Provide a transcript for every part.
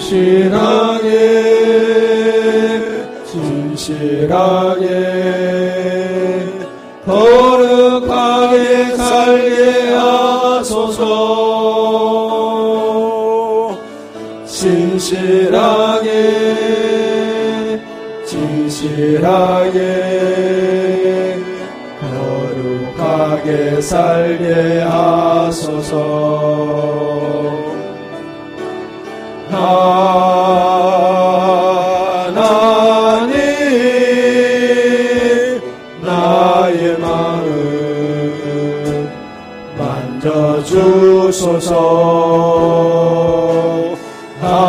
진실하게 거룩하게 살게 하소서. 진실하게 거룩하게 살게 하소서. 하나님 나의 마음 만져주소서. 하나님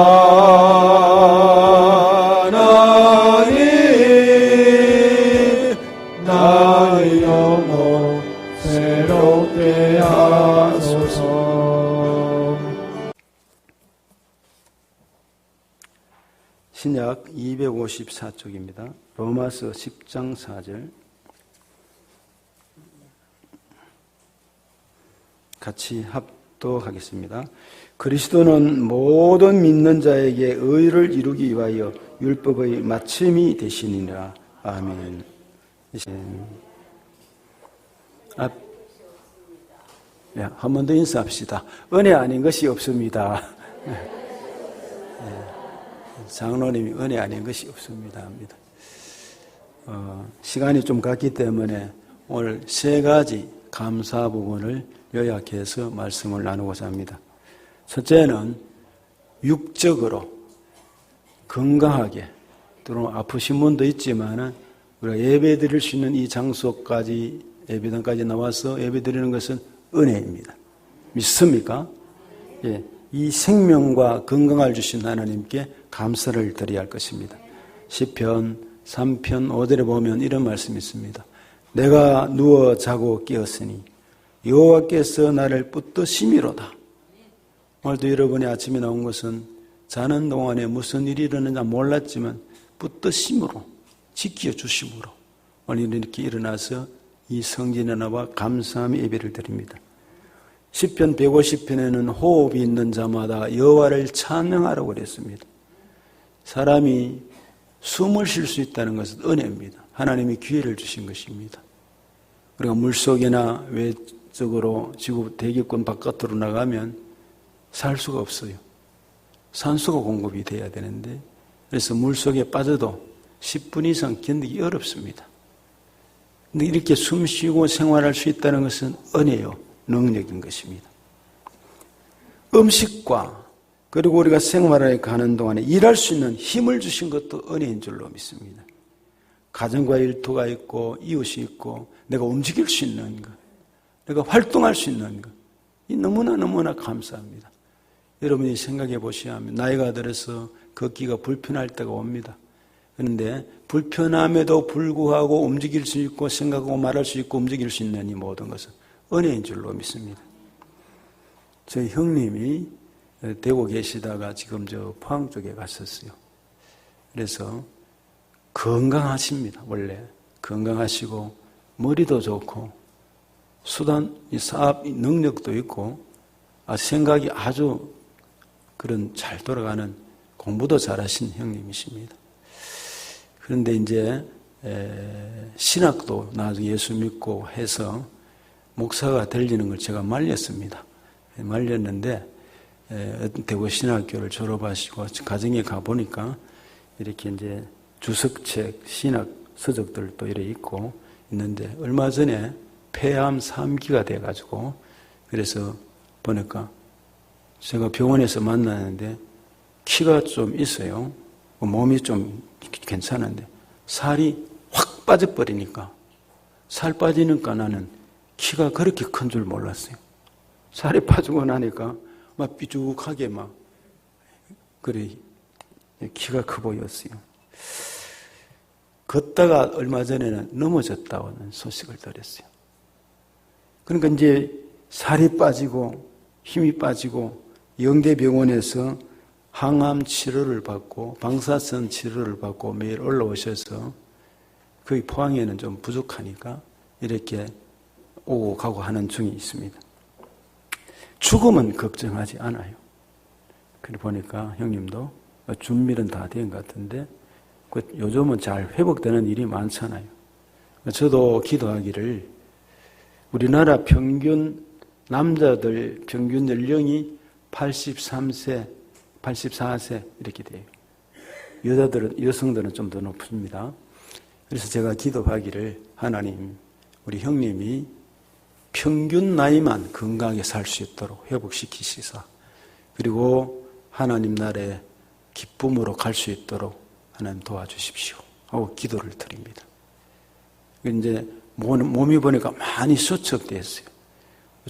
나의 영혼 새롭게 하소서. 신약 254쪽입니다. 로마서 10장 4절 같이 합독하겠습니다. 그리스도는 모든 믿는 자에게 의를 이루기 위하여 율법의 마침이 되시니라. 아멘. 한 번 더 인사합시다. 은혜 아닌 것이 없습니다. 장로님이 은혜 아닌 것이 없습니다 합니다. 시간이 좀 갔기 때문에 오늘 세 가지 감사 부분을 요약해서 말씀을 나누고자 합니다. 첫째는 육적으로 건강하게, 또는 아프신 분도 있지만 우리가 예배 드릴 수 있는 이 장소까지, 예배당까지 나와서 예배 드리는 것은 은혜입니다. 믿습니까? 예, 이 생명과 건강을 주신 하나님께 감사를 드려야 할 것입니다. 시편 3편 5절에 보면 이런 말씀이 있습니다. 내가 누워 자고 깨었으니 여호와께서 나를 붙드심이로다. 오늘도 여러분이 아침에 나온 것은 자는 동안에 무슨 일이 일어나는지 몰랐지만 붙드심으로, 지켜주심으로 오늘 이렇게 일어나서 이 성전에 나와 감사함의 예배를 드립니다. 시편 150편에는 호흡이 있는 자마다 여호와를 찬양하라고 그랬습니다. 사람이 숨을 쉴 수 있다는 것은 은혜입니다. 하나님이 기회를 주신 것입니다. 우리가 물속이나 외적으로 지구 대기권 바깥으로 나가면 살 수가 없어요. 산소가 공급이 돼야 되는데, 그래서 물속에 빠져도 10분 이상 견디기 어렵습니다. 근데 이렇게 숨 쉬고 생활할 수 있다는 것은 은혜요, 능력인 것입니다. 음식과 그리고 우리가 생활에 가는 동안에 일할 수 있는 힘을 주신 것도 은혜인 줄로 믿습니다. 가정과 일터가 있고 이웃이 있고 내가 움직일 수 있는 것, 내가 활동할 수 있는 것, 이 너무나 감사합니다. 여러분이 생각해 보시면 나이가 들어서 걷기가 불편할 때가 옵니다. 그런데 불편함에도 불구하고 움직일 수 있고 생각하고 말할 수 있고 움직일 수 있는 이 모든 것은 은혜인 줄로 믿습니다. 저희 형님이 대구 계시다가 지금 저 포항 쪽에 갔었어요. 그래서 건강하십니다. 원래 건강하시고 머리도 좋고 수단, 사업 능력도 있고 생각이 아주 그런 잘 돌아가는, 공부도 잘하신 형님이십니다. 그런데 이제 신학도 나중에 예수 믿고 해서 목사가 되려는 걸 제가 말렸습니다. 말렸는데 대구 신학교를 졸업하시고 가정에 가보니까 이렇게 이제 주석책, 신학 서적들도 이렇게 있고 있는데 얼마 전에 폐암 3기가 돼가지고 그래서 보니까 제가 병원에서 만나는데 키가 좀 있어요. 몸이 좀 괜찮은데 살이 확 빠져버리니까, 살 빠지니까 나는 키가 그렇게 큰 줄 몰랐어요. 살이 빠지고 나니까 막 삐죽하게 그래 키가 커 보였어요. 걷다가 얼마 전에는 넘어졌다는 소식을 들었어요. 그러니까 이제 살이 빠지고 힘이 빠지고 영대병원에서 항암 치료를 받고 방사선 치료를 받고 매일 올라오셔서 거의 포항에는 좀 부족하니까 이렇게 오고 가고 하는 중이 있습니다. 죽음은 걱정하지 않아요. 그래 보니까 형님도 준비는 다 된 것 같은데 요즘은 잘 회복되는 일이 많잖아요. 저도 기도하기를 우리나라 평균 남자들 평균 연령이 83세, 84세 이렇게 돼요. 여성들은 좀 더 높습니다. 그래서 제가 기도하기를 하나님, 우리 형님이 평균 나이만 건강하게 살 수 있도록 회복시키시사 그리고 하나님 나라의 기쁨으로 갈 수 있도록 하나님 도와주십시오 하고 기도를 드립니다. 이제 몸이 보니까 많이 수척됐어요.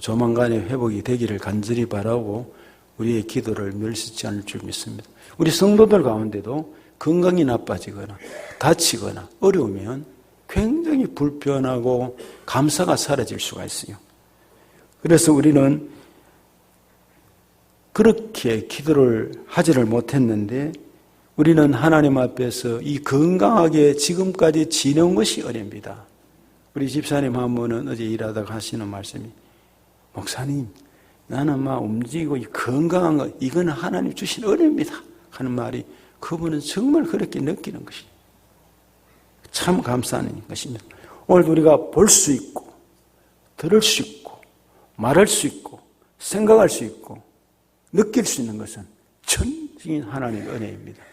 조만간에 회복이 되기를 간절히 바라고 우리의 기도를 멸시치 않을 줄 믿습니다. 우리 성도들 가운데도 건강이 나빠지거나 다치거나 어려우면 굉장히 불편하고 감사가 사라질 수가 있어요. 그래서 우리는 그렇게 기도를 하지를 못했는데 우리는 하나님 앞에서 이 건강하게 지금까지 지내온 것이 은혜입니다. 우리 집사님 한 분은 어제 일하다가 하시는 말씀이 목사님 나는 막 움직이고 이 건강한 거 이거는 하나님 주신 은혜입니다 하는 말이 그분은 정말 그렇게 느끼는 것이에요. 참 감사한 것입니다. 오늘 우리가 볼 수 있고 들을 수 있고 말할 수 있고 생각할 수 있고 느낄 수 있는 것은 천지인 하나님의 은혜입니다.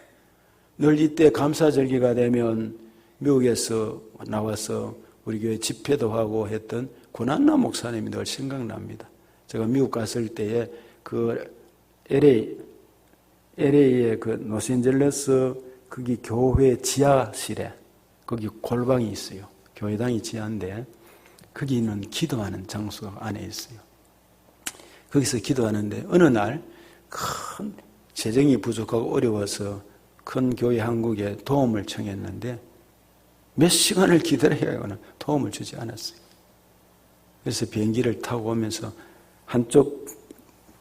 늘 이때 감사절기가 되면 미국에서 나와서 우리 교회 집회도 하고 했던 고난나 목사님이 늘 생각납니다. 제가 미국 갔을 때에 그 LA의 그 로스앤젤레스 거기 교회 지하실에 거기 골방이 있어요. 교회당이 지하인데 거기는 기도하는 장소가 안에 있어요. 거기서 기도하는데 어느 날 큰 재정이 부족하고 어려워서 큰 교회 한국에 도움을 청했는데 몇 시간을 기다려야 하거나 도움을 주지 않았어요. 그래서 비행기를 타고 오면서 한쪽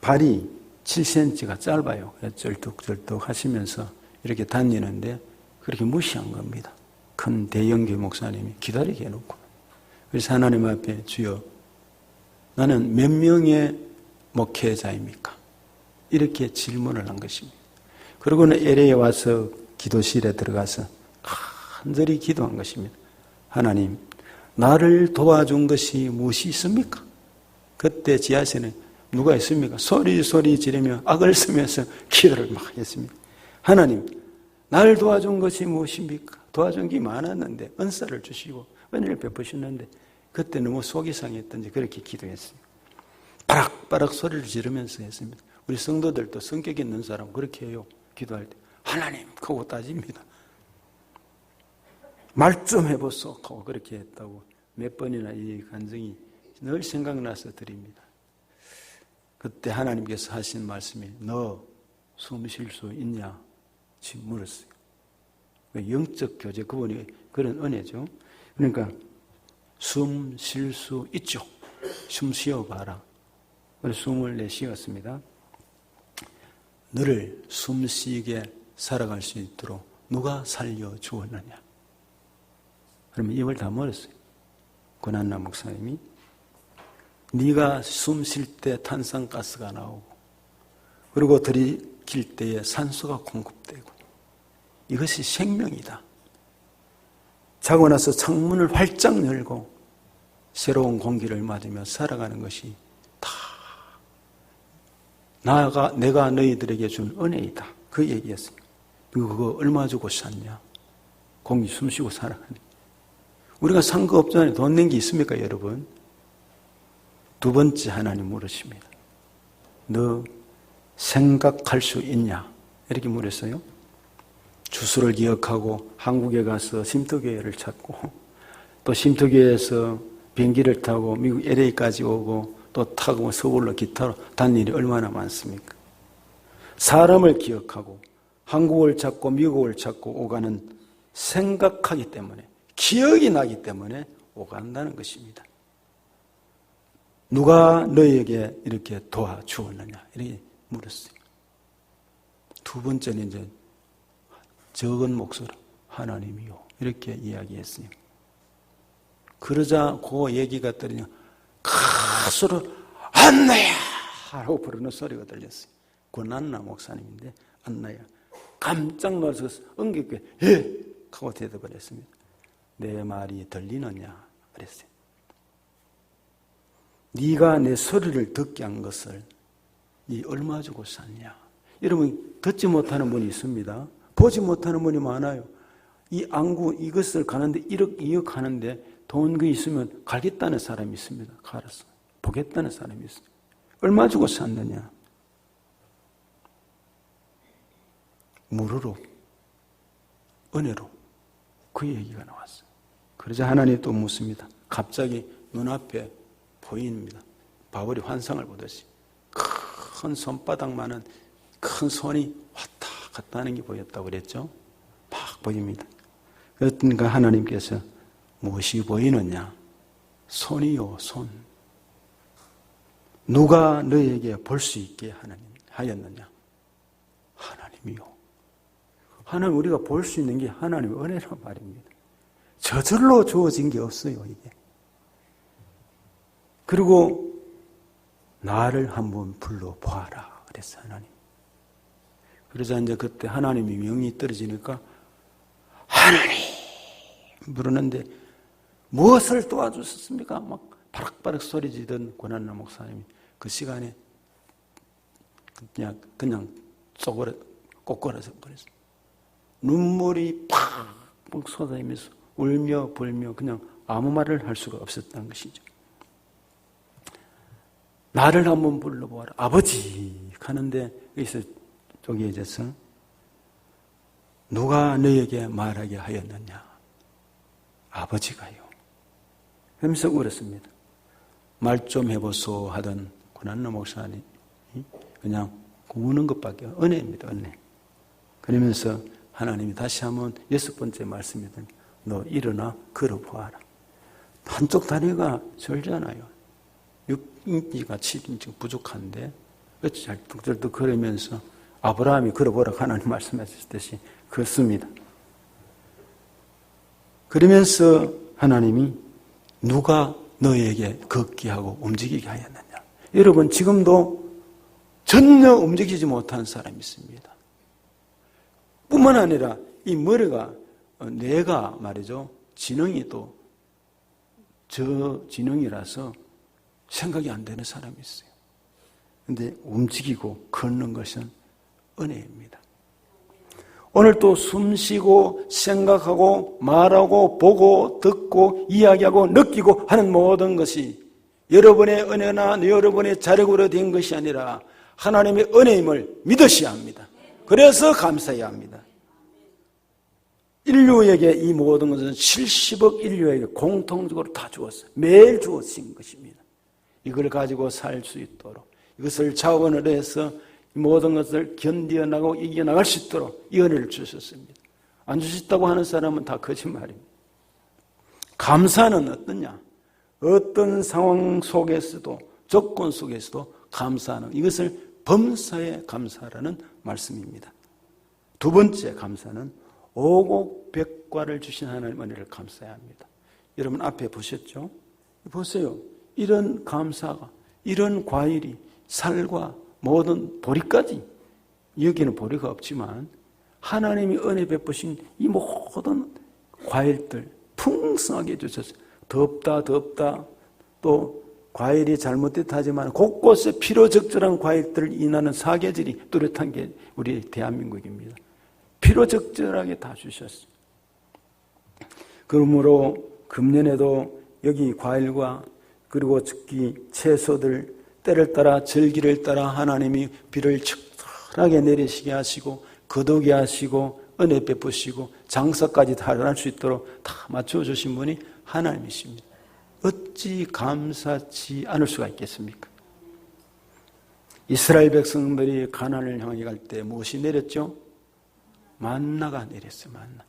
발이 7cm가 짧아요. 쩔뚝쩔뚝 하시면서 이렇게 다니는데 그렇게 무시한 겁니다. 큰 대형교 목사님이 기다리게 해놓고. 그래서 하나님 앞에 주여 나는 몇 명의 목회자입니까? 이렇게 질문을 한 것입니다. 그러고는 LA에 와서 기도실에 들어가서 간절히 기도한 것입니다. 하나님, 나를 도와준 것이 무엇이 있습니까? 그때 지하실에 누가 있습니까? 소리 지르며 악을 쓰면서 기도를 막 했습니다. 하나님, 나를 도와준 것이 무엇입니까? 도와준 게 많았는데 은사를 주시고 은혜를 베푸셨는데 그때 너무 속이 상했던지 그렇게 기도했어요. 바락바락 소리를 지르면서 했습니다. 우리 성도들도 성격 있는 사람 그렇게 해요. 기도할 때 하나님 하고 따집니다. 말 좀 해보소 하고 그렇게 했다고 몇 번이나 이 간증이 늘 생각나서 드립니다. 그때 하나님께서 하신 말씀이 너 숨 쉴 수 있냐? 지금 물었어요. 영적 교제 그분이 그런 은혜죠. 그러니까 숨 쉴 수 있죠. 숨 쉬어봐라. 그래서 숨을 내쉬었습니다. 너를 숨쉬게 살아갈 수 있도록 누가 살려주었느냐? 그러면 입을 다물었어요. 고난나 목사님이 네가 숨 쉴 때 탄산가스가 나오고 그리고 들이킬 때에 산소가 공급되고 이것이 생명이다. 자고 나서 창문을 활짝 열고 새로운 공기를 맞으며 살아가는 것이 다 내가 너희들에게 준 은혜이다. 그 얘기였어요. 그거 얼마 주고 샀냐? 공기 숨쉬고 살아가는. 우리가 산 거 없잖아요. 돈 낸 게 있습니까, 여러분? 두 번째 하나님 물으십니다. 너 생각할 수 있냐? 이렇게 물었어요. 주소를 기억하고 한국에 가서 쉼터교회를 찾고 또 쉼터교회에서 비행기를 타고 미국 LA까지 오고 또 타고 서울로 기타로 다닌 일이 얼마나 많습니까? 사람을 기억하고 한국을 찾고 미국을 찾고 오가는 생각하기 때문에 기억이 나기 때문에 오간다는 것입니다. 누가 너에게 이렇게 도와주었느냐? 이렇게 물었어요. 두 번째는 이제 적은 목소리 하나님이요 이렇게 이야기했어요. 그러자 그 얘기가 들으냐 가수로 안나야 하고 부르는 소리가 들렸어요. 고난나 목사님인데 안나야 깜짝 놀라서 엉겹게 예! 하고 대답을 했습니다. 내 말이 들리느냐? 그랬어요. 네가 내 소리를 듣게 한 것을 네 얼마 주고 샀냐? 여러분 듣지 못하는 분이 있습니다. 보지 못하는 분이 많아요. 이 안구 이것을 가는데 1억 2억 하는데 돈 그 있으면 가겠다는 사람이 있습니다. 갈았어. 보겠다는 사람이 있어요. 얼마 주고 샀느냐? 무료로, 은혜로 그 얘기가 나왔어요. 그러자 하나님이 또 묻습니다. 갑자기 눈앞에 보입니다. 바울이 환상을 보듯이 큰 손바닥만한 큰 손이 왔다 갔다 하는 게 보였다고 그랬죠. 막 보입니다. 그러니까 하나님께서 무엇이 보이느냐? 손이요, 손. 누가 너에게 볼 수 있게 하였느냐? 하나님이요. 하나님, 우리가 볼 수 있는 게 하나님의 은혜란 말입니다. 저절로 주어진 게 없어요, 이게. 그리고 나를 한번 불러보아라 그랬어요, 하나님. 그러자 이제 그때 하나님이 명이 떨어지니까 하나님 부르는데 무엇을 도와주셨습니까? 막 바락바락 소리 지던 권한나 목사님이 그 시간에 그냥 꼬꾸라져 버렸어요. 눈물이 팍 쏟아지면서 울며 불며 그냥 아무 말을 할 수가 없었다는 것이죠. 나를 한번 불러보아라. 아버지 하는데 여기서 쪼개져서 누가 너에게 말하게 하였느냐? 아버지가요. 그러면서 울었습니다. 말 좀 해보소 하던 고난노 목사님이 그냥 우는 것밖에 은혜입니다. 은혜. 그러면서 하나님이 다시 한번 6번째 말씀이더니 너 일어나 걸어보아라. 한쪽 다리가 절잖아요. 6인치가 7인치가 부족한데 어찌 잘 뚝뚝뚝 걸으면서 아브라함이 걸어보라 하나님 말씀하셨듯이 걷습니다. 그러면서 하나님이 누가 너에게 걷게 하고 움직이게 하였느냐. 여러분 지금도 전혀 움직이지 못하는 사람이 있습니다. 뿐만 아니라 이 머리가 뇌가 말이죠. 지능이 또 저지능이라서 생각이 안 되는 사람이 있어요. 그런데 움직이고 걷는 것은 은혜입니다. 오늘 또 숨쉬고 생각하고 말하고 보고 듣고 이야기하고 느끼고 하는 모든 것이 여러분의 은혜나 여러분의 자력으로 된 것이 아니라 하나님의 은혜임을 믿으셔야 합니다. 그래서 감사해야 합니다. 인류에게 이 모든 것은 70억 인류에게 공통적으로 다 주었어요. 매일 주어진 것입니다. 이걸 가지고 살 수 있도록 이것을 자원으로 해서 모든 것을 견디어나가고 이겨나갈 수 있도록 이 은혜를 주셨습니다. 안 주셨다고 하는 사람은 다 거짓말입니다. 감사는 어떠냐? 어떤 상황 속에서도 조건 속에서도 감사하는 이것을 범사에 감사라는 말씀입니다. 두 번째 감사는 오곡백과를 주신 하나님 은혜를 감사해야 합니다. 여러분 앞에 보셨죠? 보세요. 이런 감사가 이런 과일이 살과 모든 보리까지 여기는 보리가 없지만 하나님이 은혜 베푸신 이 모든 과일들 풍성하게 주셨어요. 덥다 또 과일이 잘못됐다 하지만 곳곳에 필요적절한 과일들을 인하는 사계절이 뚜렷한 게 우리 대한민국입니다. 필요적절하게 다 주셨어요. 그러므로 금년에도 여기 과일과 그리고 특히 채소들 때를 따라 절기를 따라 하나님이 비를 적절하게 내리시게 하시고 거두게 하시고 은혜 베푸시고 장사까지 다 일어날 수 있도록 다 맞춰주신 분이 하나님이십니다. 어찌 감사치 않을 수가 있겠습니까? 이스라엘 백성들이 가나안을 향해 갈 때 무엇이 내렸죠? 만나가 내렸어요. 만나.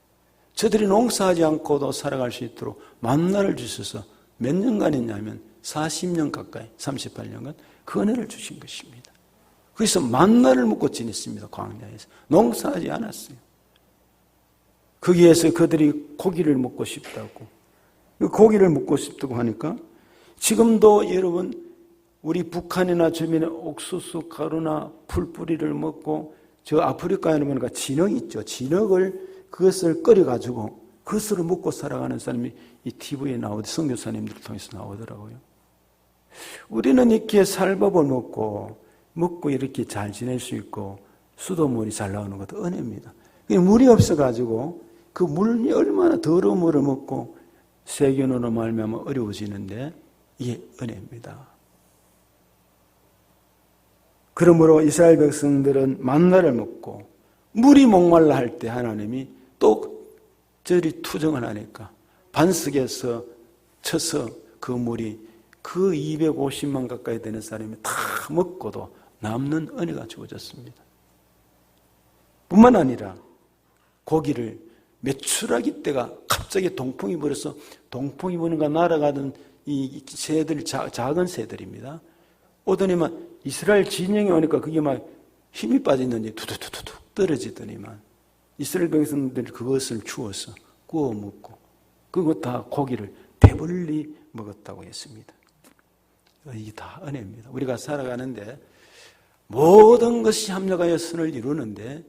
저들이 농사하지 않고도 살아갈 수 있도록 만나를 주셔서 몇 년간 했냐면 40년 가까이 38년간 그 은혜를 주신 것입니다. 그래서 만나를 먹고 지냈습니다. 광야에서. 농사하지 않았어요. 거기에서 그들이 고기를 먹고 싶다고 고기를 먹고 싶다고 하니까 지금도 여러분 우리 북한이나 주변에 옥수수 가루나 풀뿌리를 먹고 저 아프리카에 보니까 진흙 있죠. 진흙을 그것을 끓여가지고 그것으로 먹고 살아가는 사람이 이 TV에 나오고 선교사님들 통해서 나오더라고요. 우리는 이렇게 살밥을 먹고 이렇게 잘 지낼 수 있고 수돗물이 잘 나오는 것도 은혜입니다. 물이 없어가지고 그 물이 얼마나 더러운 물을 먹고 세균으로 말미암아 어려워지는데 이게 은혜입니다. 그러므로 이스라엘 백성들은 만나를 먹고 물이 목말라 할 때 하나님이 또 저리 투정을 하니까 반석에서 쳐서 그 물이 그 250만 가까이 되는 사람이 다 먹고도 남는 은혜가 주어졌습니다. 뿐만 아니라 고기를 메추라기 때가 갑자기 동풍이 불어서 동풍이 부는가 날아가던 이 새들, 작은 새들입니다. 오더니만 이스라엘 진영에 오니까 그게 막 힘이 빠졌는지 두두두둑 떨어지더니만 이스라엘 백성들이 그것을 주워서 구워 먹고 그거 다 고기를 배불리 먹었다고 했습니다. 이게 다 은혜입니다. 우리가 살아가는데 모든 것이 합력하여 선을 이루는데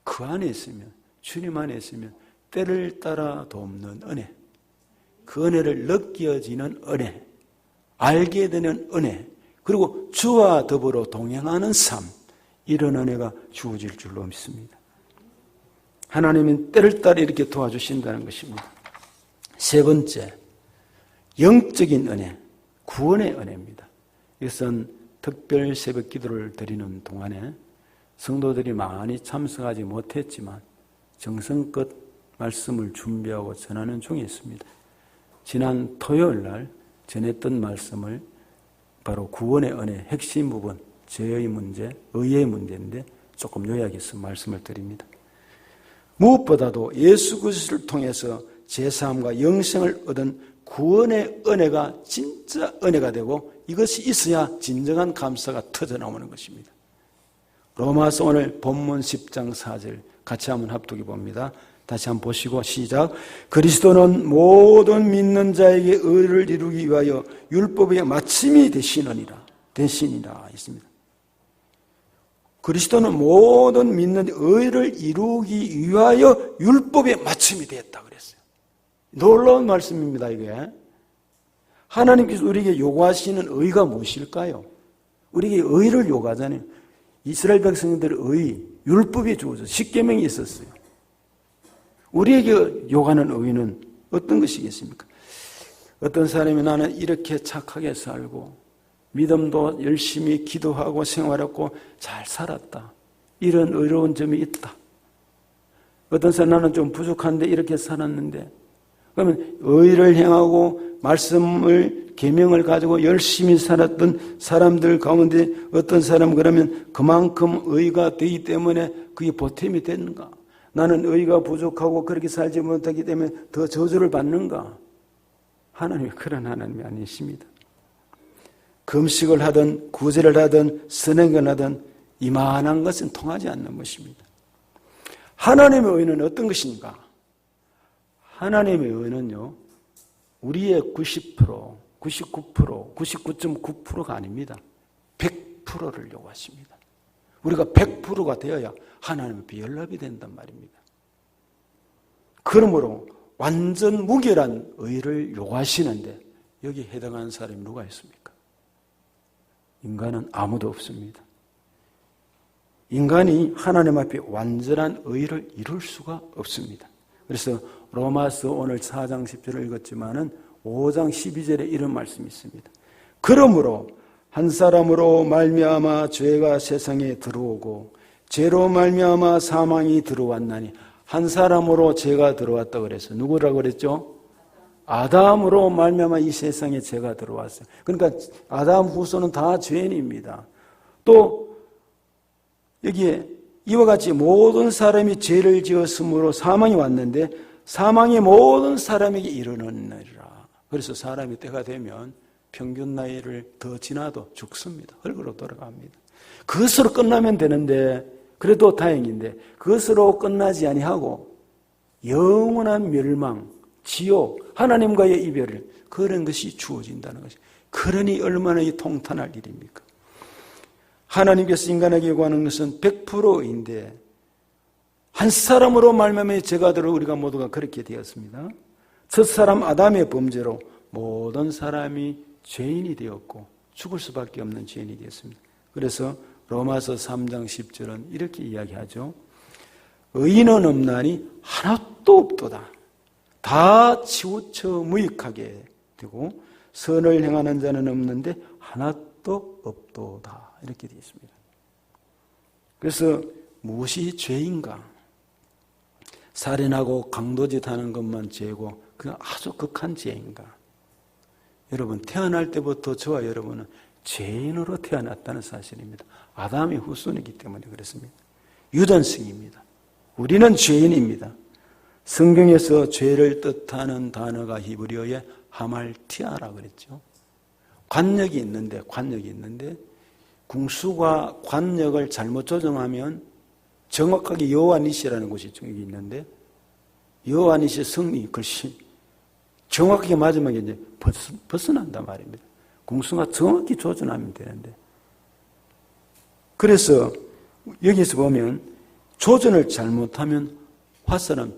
그 안에 있으면 주님 안에 있으면 때를 따라 돕는 은혜, 그 은혜를 느껴지는 은혜, 알게 되는 은혜, 그리고 주와 더불어 동행하는 삶, 이런 은혜가 주어질 줄로 믿습니다. 하나님은 때를 따라 이렇게 도와주신다는 것입니다. 세 번째, 영적인 은혜, 구원의 은혜입니다. 이것은 특별 새벽 기도를 드리는 동안에 성도들이 많이 참석하지 못했지만 정성껏 말씀을 준비하고 전하는 중에 있습니다. 지난 토요일 날 전했던 말씀을 바로 구원의 은혜 핵심 부분, 죄의 문제, 의의 문제인데 조금 요약해서 말씀을 드립니다. 무엇보다도 예수 그리스도를 통해서 제사함과 영생을 얻은 구원의 은혜가 진짜 은혜가 되고 이것이 있어야 진정한 감사가 터져나오는 것입니다. 로마서 오늘 본문 10장 4절 같이 한번 합독해 봅니다. 다시 한번 보시고 시작. 그리스도는 모든 믿는 자에게 의를 이루기 위하여 율법의 마침이 되시니라 있습니다. 그리스도는 모든 믿는 의를 이루기 위하여 율법의 마침이 되었다 그랬어요. 놀라운 말씀입니다. 이게 하나님께서 우리에게 요구하시는 의가 무엇일까요? 우리에게 의를 요구하잖아요. 이스라엘 백성들의 의, 율법이 주어져 십계명이 있었어요. 우리에게 요구하는 의는 어떤 것이겠습니까? 어떤 사람이 나는 이렇게 착하게 살고 믿음도 열심히 기도하고 생활했고 잘 살았다. 이런 의로운 점이 있다. 어떤 사람 나는 좀 부족한데 이렇게 살았는데 그러면 의를 행하고 말씀을 계명을 가지고 열심히 살았던 사람들 가운데 어떤 사람은 그러면 그만큼 의가 되기 때문에 그게 보탬이 됐는가? 나는 의가 부족하고 그렇게 살지 못하기 때문에 더 저주를 받는가? 하나님이 그런 하나님이 아니십니다. 금식을 하든 구제를 하든 선행을 하든 이만한 것은 통하지 않는 것입니다. 하나님의 의는 어떤 것인가? 하나님의 의는요, 우리의 90%, 99%, 99.9%가 아닙니다. 100%를 요구하십니다. 우리가 100%가 되어야 하나님의 비연합이 된단 말입니다. 그러므로 완전 무결한 의를 요구하시는데 여기에 해당하는 사람이 누가 있습니까? 인간은 아무도 없습니다. 인간이 하나님 앞에 완전한 의를 이룰 수가 없습니다. 그래서 로마서 오늘 4장 10절을 읽었지만은 5장 12절에 이런 말씀이 있습니다. 그러므로 한 사람으로 말미암아 죄가 세상에 들어오고 죄로 말미암아 사망이 들어왔나니 한 사람으로 죄가 들어왔다 그랬어요. 누구라고 그랬죠? 아담으로 말미암아 이 세상에 죄가 들어왔어요. 그러니까 아담 후손은 다 죄인입니다. 또 여기에 이와 같이 모든 사람이 죄를 지었으므로 사망이 왔는데 사망이 모든 사람에게 이르느니라. 그래서 사람이 때가 되면 평균 나이를 더 지나도 죽습니다. 흙으로 돌아갑니다. 그것으로 끝나면 되는데 그래도 다행인데 그것으로 끝나지 아니하고 영원한 멸망, 지옥, 하나님과의 이별을 그런 것이 주어진다는 것이 그러니 얼마나 이 통탄할 일입니까? 하나님께서 인간에게 요구하는 것은 100%인데 한 사람으로 말미암아 죄가 들어 우리가 모두가 그렇게 되었습니다. 첫 사람 아담의 범죄로 모든 사람이 죄인이 되었고 죽을 수밖에 없는 죄인이 되었습니다. 그래서 로마서 3장 10절은 이렇게 이야기하죠. 의인은 없나니 하나도 없도다. 다 치우쳐 무익하게 되고 선을 행하는 자는 없는데 하나도 없도다. 이렇게 되어 있습니다. 그래서 무엇이 죄인가? 살인하고 강도짓 하는 것만 죄고 그건 아주 극한 죄인가? 여러분 태어날 때부터 저와 여러분은 죄인으로 태어났다는 사실입니다. 아담의 후손이기 때문에 그렇습니다. 유전성입니다. 우리는 죄인입니다. 성경에서 죄를 뜻하는 단어가 히브리어의 하말티아라고 그랬죠. 관역이 있는데 궁수가 관역을 잘못 조정하면 정확하게 여호와니시라는 곳이 여기 있는데 여호와니시 성리 글씨 정확하게 맞으면 이제 벗어난단 말입니다. 궁수가 정확히 조정하면 되는데 그래서 여기서 보면 조전을 잘못하면 화살은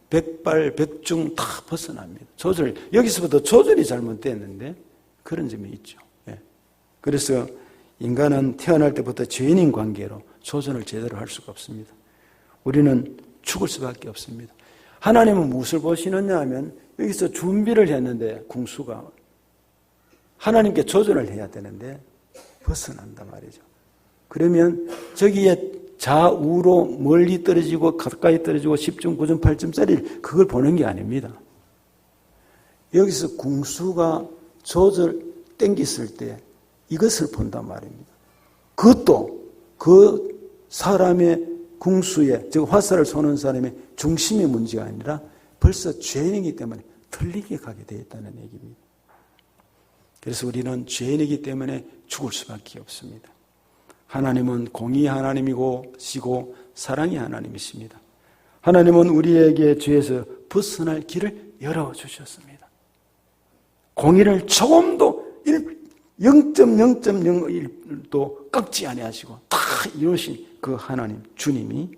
백발 백중 다 벗어납니다. 여기서부터 조전이 잘못됐는데 그런 점이 있죠. 예. 그래서 인간은 태어날 때부터 죄인인 관계로 조전을 제대로 할 수가 없습니다. 우리는 죽을 수밖에 없습니다. 하나님은 무엇을 보시느냐 하면 여기서 준비를 했는데 궁수가 하나님께 조전을 해야 되는데 벗어난단 말이죠. 그러면 저기에 좌우로 멀리 떨어지고 가까이 떨어지고 10점, 9점, 8점짜리 그걸 보는 게 아닙니다. 여기서 궁수가 조절 땡겼을 때 이것을 본단 말입니다. 그것도 그 사람의 궁수에 즉 화살을 쏘는 사람의 중심의 문제가 아니라 벌써 죄인이기 때문에 틀리게 가게 되어 있다는 얘기입니다. 그래서 우리는 죄인이기 때문에 죽을 수밖에 없습니다. 하나님은 공의의 하나님이고 시고 사랑의 하나님이십니다. 하나님은 우리에게 죄에서 벗어날 길을 열어주셨습니다. 공의를 조금도 0.0.01도 깎지 아니하시고 다 이루신 그 하나님 주님이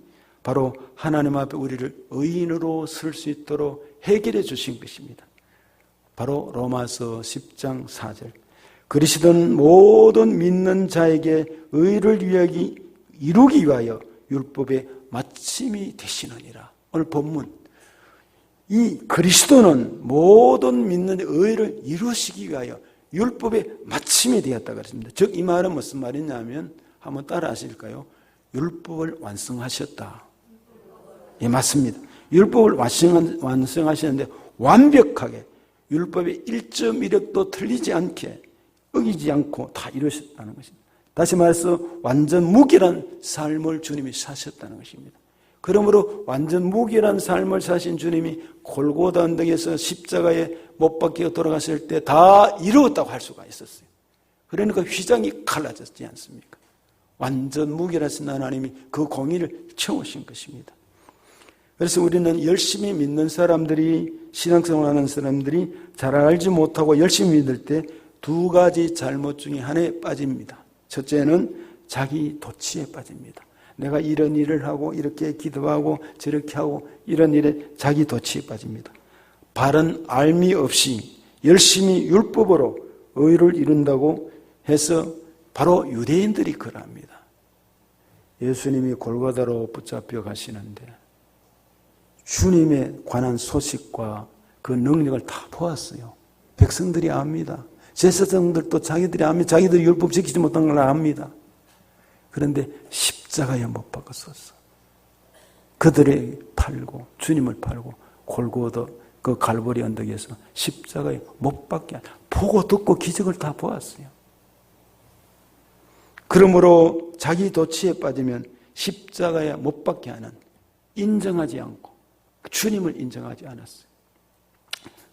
바로 하나님 앞에 우리를 의인으로 쓸 수 있도록 해결해 주신 것입니다. 바로 로마서 10장 4절 그리스도는 모든 믿는 자에게 의를 이루기 위하여 율법의 마침이 되시느니라. 오늘 본문 이 그리스도는 모든 믿는 의를 이루시기 위하여 율법의 마침이 되었다고 했습니다. 즉 이 말은 무슨 말이냐면 한번 따라 하실까요? 율법을 완성하셨다. 예, 맞습니다. 율법을 완성하시는데 완벽하게 율법의 1.1획도 틀리지 않게 어기지 않고 다 이루셨다는 것입니다. 다시 말해서 완전 무결한 삶을 주님이 사셨다는 것입니다. 그러므로 완전 무결한 삶을 사신 주님이 골고다 언덕에서 십자가에 못 박혀 돌아가실 때 다 이루었다고 할 수가 있었어요. 그러니까 휘장이 갈라졌지 않습니까? 완전 무결하신 하나님이 그 공의를 채우신 것입니다. 그래서 우리는 열심히 믿는 사람들이 신앙생활하는 사람들이 잘 알지 못하고 열심히 믿을 때 두 가지 잘못 중에 하나에 빠집니다. 첫째는 자기 도취에 빠집니다. 내가 이런 일을 하고 이렇게 기도하고 저렇게 하고 이런 일에 자기 도취에 빠집니다. 바른 알미 없이 열심히 율법으로 의를 이룬다고 해서 바로 유대인들이 그럽니다. 예수님이 골고다로 붙잡혀 가시는데 주님에 관한 소식과 그 능력을 다 보았어요. 백성들이 압니다. 제사장들도 자기들이 압니다. 자기들이 율법 지키지 못한 걸 압니다. 그런데 십자가에 못 박았었어. 그들이 팔고 주님을 팔고 골고다 그 갈보리 언덕에서 십자가에 못 박게 보고 듣고 기적을 다 보았어요. 그러므로 자기 도취에 빠지면 십자가에 못 박게 하는 인정하지 않고 주님을 인정하지 않았어요.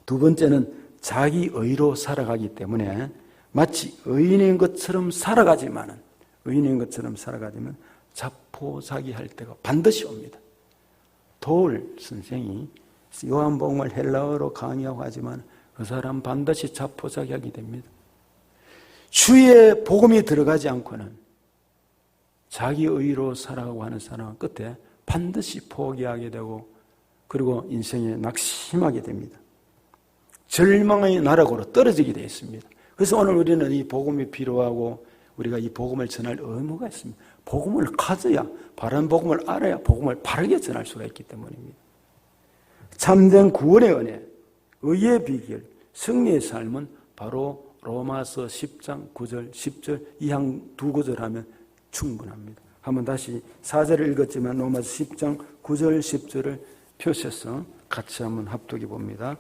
두 번째는 자기 의로 살아가기 때문에 마치 의인인 것처럼 살아가지만 자포자기할 때가 반드시 옵니다. 도울 선생이 요한복음을 헬라어로 강의하고 하지만 그 사람 반드시 자포자기하게 됩니다. 주의 복음이 들어가지 않고는 자기 의로 살아가고 하는 사람은 끝에 반드시 포기하게 되고 그리고 인생에 낙심하게 됩니다. 절망의 나락으로 떨어지게 되어 있습니다. 그래서 오늘 우리는 이 복음이 필요하고 우리가 이 복음을 전할 의무가 있습니다. 복음을 가져야, 바른 복음을 알아야 복음을 바르게 전할 수가 있기 때문입니다. 참된 구원의 은혜, 의의 비결, 승리의 삶은 바로 로마서 10장 9절 10절 이 한 두 구절 하면 충분합니다. 한번 다시 4절을 읽었지만 로마서 10장 9절 10절을 펴셔서 같이 한번 합독해 봅니다.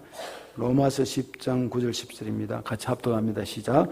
로마서 10장 9절 10절입니다. 같이 합독합니다. 시작.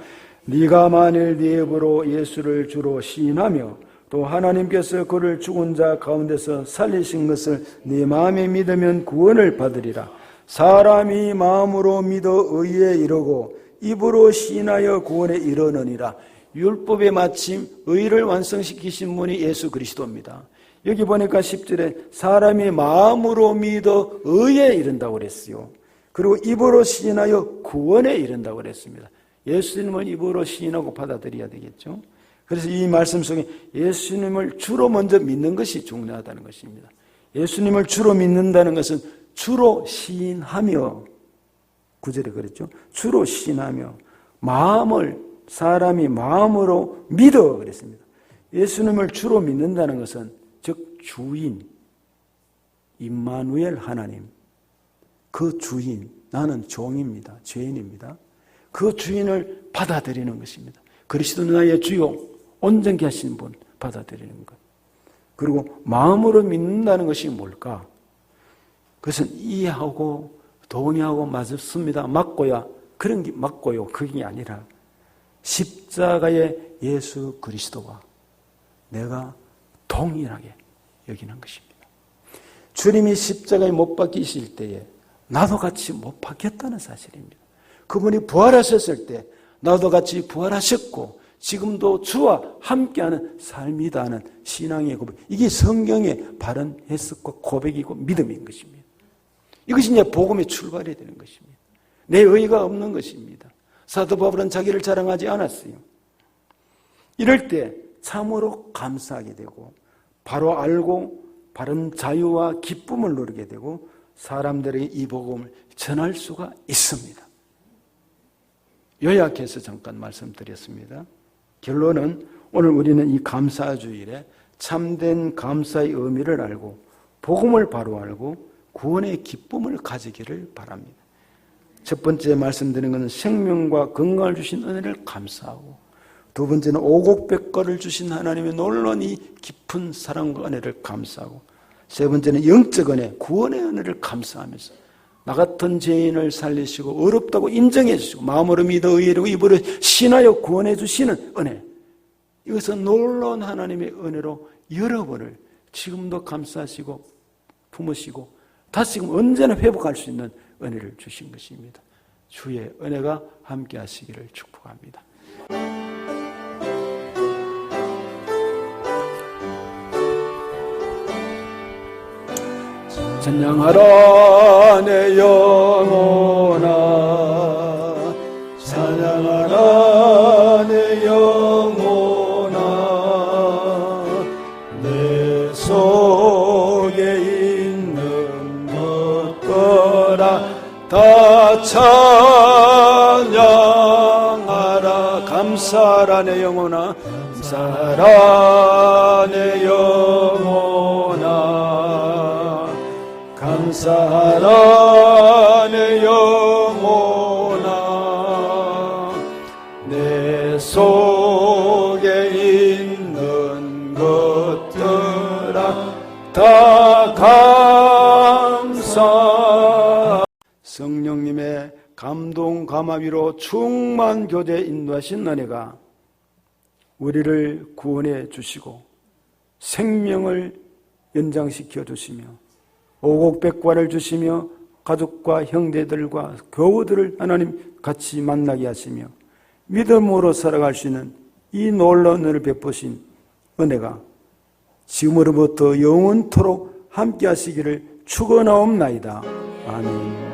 네가 만일 네 입으로 예수를 주로 시인하며 또 하나님께서 그를 죽은 자 가운데서 살리신 것을 네 마음에 믿으면 구원을 받으리라. 사람이 마음으로 믿어 의에 이르고 입으로 시인하여 구원에 이르느니라. 율법의 마침 의를 완성시키신 분이 예수 그리스도입니다. 여기 보니까 10절에 사람이 마음으로 믿어 의에 이른다고 그랬어요. 그리고 입으로 시인하여 구원에 이른다고 그랬습니다. 예수님을 입으로 시인하고 받아들여야 되겠죠. 그래서 이 말씀 속에 예수님을 주로 먼저 믿는 것이 중요하다는 것입니다. 예수님을 주로 믿는다는 것은 주로 시인하며, 9절에 그랬죠. 주로 시인하며 사람이 마음으로 믿어 그랬습니다. 예수님을 주로 믿는다는 것은 즉 주인, 임마누엘 하나님, 그 주인, 나는 종입니다. 죄인입니다. 그 주인을 받아들이는 것입니다. 그리스도 나의 주요, 온전케 하신 분 받아들이는 것. 그리고 마음으로 믿는다는 것이 뭘까? 그것은 이해하고 동의하고 맞습니다. 맞고야 그런 게 맞고요. 그게 아니라 십자가의 예수 그리스도와 내가 동일하게 여기는 것입니다. 주님이 십자가에 못 박히실 때에 나도 같이 못 박혔다는 사실입니다. 그분이 부활하셨을 때 나도 같이 부활하셨고 지금도 주와 함께하는 삶이다는 신앙의 고백. 이게 성경의 바른 해석과 고백이고 믿음인 것입니다. 이것이 이제 복음의 출발이 되는 것입니다. 내 의의가 없는 것입니다. 사도 바울은 자기를 자랑하지 않았어요. 이럴 때 참으로 감사하게 되고 바로 알고 바른 자유와 기쁨을 누리게 되고 사람들에게 이 복음을 전할 수가 있습니다. 요약해서 잠깐 말씀드렸습니다. 결론은 오늘 우리는 이 감사주일에 참된 감사의 의미를 알고 복음을 바로 알고 구원의 기쁨을 가지기를 바랍니다. 첫 번째 말씀드리는 것은 생명과 건강을 주신 은혜를 감사하고 두 번째는 오곡백과를 주신 하나님의 놀라운 이 깊은 사랑과 은혜를 감사하고 세 번째는 영적 은혜, 구원의 은혜를 감사하면서 나 같은 죄인을 살리시고 어렵다고 인정해 주시고 마음으로 믿어 의로 입으로 신하여 구원해 주시는 은혜. 이것은 놀라운 하나님의 은혜로 여러분을 지금도 감싸시고 품으시고 다시금 언제나 회복할 수 있는 은혜를 주신 것입니다. 주의 은혜가 함께 하시기를 축복합니다. 찬양하라 내 영혼아 찬양하라 내 영혼아 내 속에 있는 것들아 다 찬양하라 감사하라 내 영혼아 감사하라 내 영혼아 감사하라 내 영혼아 내 속에 있는 것들아 다 감사 성령님의 감동 감화비로 충만 교제 인도하신 은혜가 우리를 구원해 주시고 생명을 연장시켜 주시며 오곡백과를 주시며 가족과 형제들과 교우들을 하나님 같이 만나게 하시며 믿음으로 살아갈 수 있는 이 놀라운 은혜를 베푸신 은혜가 지금으로부터 영원토록 함께 하시기를 축원하옵나이다. 아멘.